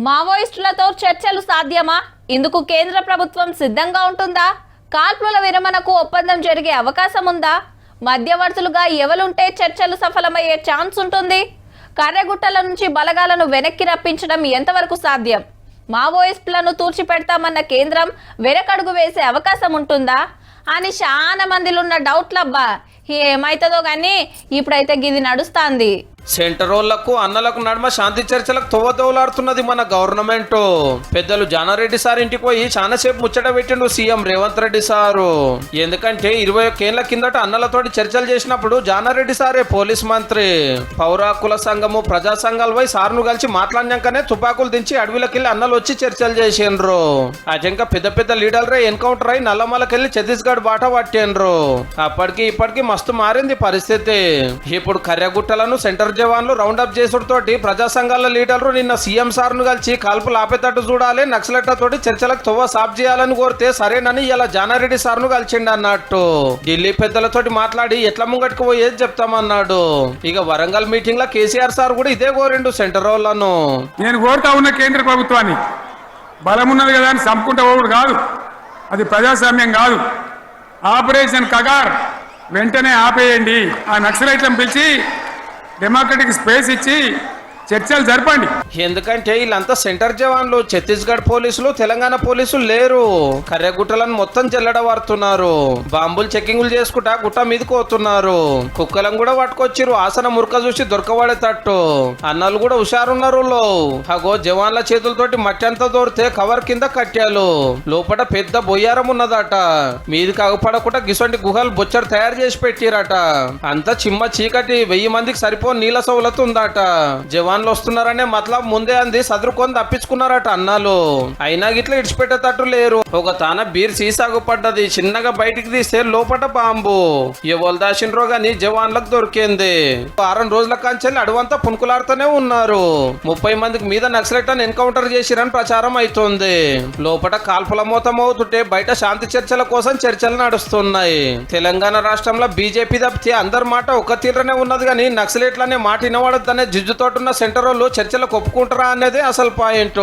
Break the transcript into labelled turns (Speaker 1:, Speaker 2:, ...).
Speaker 1: మావోయిస్టులతో చర్చలు సాధ్యమా? ఇందుకు కేంద్ర ప్రభుత్వం సిద్ధంగా ఉంటుందా? కాల్పుల విరమణకు ఒప్పందం జరిగే అవకాశం ఉందా? మధ్యవర్తులుగా ఎవరుంటే చర్చలు సఫలమయ్యే ఛాన్స్ ఉంటుంది? కర్రెగుట్టల నుంచి బలగాలను వెనక్కి రప్పించడం ఎంతవరకు సాధ్యం? మావోయిస్టులను తూర్చిపెడతామన్న కేంద్రం వెనకడుగు వేసే అవకాశం ఉంటుందా అని చాలా మందిలో ఉన్న డౌట్లబ్బా. ఏమైతుందో కానీ ఇప్పుడైతే గిది నడుస్తాంది.
Speaker 2: సెంటరోళ్లకు అన్నలకు నడుమ శాంతి చర్చలకు తోవదోలాడుతున్నది మన గవర్నమెంట్. పెద్దలు జానారెడ్డి సార్ ఇంటికి పోయి చాలాసేపు ముచ్చట పెట్టిండు సీఎం రేవంత్ రెడ్డి సారు. ఎందుకంటే 21 ఏళ్ల కిందట అన్నలతోటి చర్చలు చేసినప్పుడు జానారెడ్డి సారే పోలీస్ మంత్రి. పౌర హక్కుల సంఘము ప్రజా సంఘాలు పోయి సార్ను కలిసి మాట్లాడినాకనే తుపాకులు దించి అడవిలోకెళ్ళి అన్నలు వచ్చి చర్చలు చేసిండ్రు. అజంకా పెద్ద పెద్ద లీడర్లే ఎన్కౌంటర్ అయి నల్లమలకెళ్ళి ఛత్తీస్గఢ్ బాట పట్టిండ్రు. అప్పటికి ఇప్పటికి మస్తు మారింది పరిస్థితి. ఇప్పుడు కర్రెగుట్టలను సెంటర్ జవాన్లు రౌండప్ చేసుడుతోటి ప్రజా సంఘాల లీడర్లు నిన్న సీఎం సార్ను కలిసి కాల్పులు ఆపేటట్టు చూడాలి, నక్సలెట్లతోటి చర్చలకు తొవ్వ సాఫ్ చేయాలని కోరితే సరేనని ఇలా జానారెడ్డి సార్ను కలిసిండు అన్నట్టు. ఢిల్లీ పెద్దలతోటి మాట్లాడి ఎట్లా ముంగట్టుకు పోయేది చెప్తామన్నాడు. ఇక వరంగల్ మీటింగ్ లో కేసీఆర్ సార్ కూడా ఇదే కోరిండు సెంటర్ వాళ్ళను.
Speaker 3: నేను కోరుతా ఉన్న కేంద్ర ప్రభుత్వాన్ని బలమున్నది కదా అని చంపుకుంటా పోవుడు కాదు, అది ప్రజాస్వామ్యం కాదు. ఆపరేషన్ కగార్ వెంటనే ఆపేయండి, ఆ నక్సలైట్లను పిలిచి డెమోక్రటిక్ స్పేస్ ఇచ్చి చర్చలు జరపండి.
Speaker 2: ఎందుకంటే వీళ్ళంతా సెంటర్ జవాన్లు, ఛత్తీస్గఢ్ పోలీసులు, తెలంగాణ పోలీసులు లేరు. కర్రెగుట్టలను మొత్తం జల్లడవారుతున్నారు. బాంబులు చెక్కింగులు చేసుకుంటా గుట్ట మీదకి పోతున్నారు. కుక్కలను కూడా పట్టుకొచ్చిరు ఆసన మురక చూసి దొరకబడేటట్టు. అన్నలు కూడా హుషారున్నారు. అగో జవాన్ల చేతులతోటి మట్టి అంతా దొరితే కవర్ కింద కట్టాలు. లోపల పెద్ద బొయ్యారం ఉన్నదట. మీది కాగపడకుండా గిసొంటి గుహలు బొచ్చరు తయారు చేసి పెట్టిరట. అంతా చిమ్మ చీకటి 1000 మందికి సరిపోని నీళ్ళ సౌలత్ ఉందట. జవాన్లు వస్తున్నారనే మతలబ్ ముందే అంది సదురుకొని తప్పించుకున్నారట అన్నాలు. అయినా గిట్లా ఇడిచిపెట్టేటట్టు లేరు. ఒక తాన బీర్ సీసాగు పడ్డది, చిన్నగా బయటికి తీస్తే లోపట బాంబు. ఎవరు దాచిండ్రో గాని జవాన్లకు దొరికింది. 6 రోజుల కాంచెల్లి అడవంతా పుణుకులాడుతూనే ఉన్నారు. 30 మందికి మీద నక్సలెట్లను ఎన్కౌంటర్ చేసిరని ప్రచారం అవుతుంది. లోపల కాల్పుల మోతం అవుతుంటే బయట శాంతి చర్చల కోసం చర్చలు నడుస్తున్నాయి. తెలంగాణ రాష్ట్రంలో బీజేపీ తప్పితే అందరి మాట ఒక తీరనే ఉన్నది కానీ నక్సలెట్లనే మాట వినబడద్దనే జిజ్జుతోటున్న సెంటర్ వాళ్ళు చర్చలకు ఒప్పుకుంటారా అనేది అసలు పాయింట్.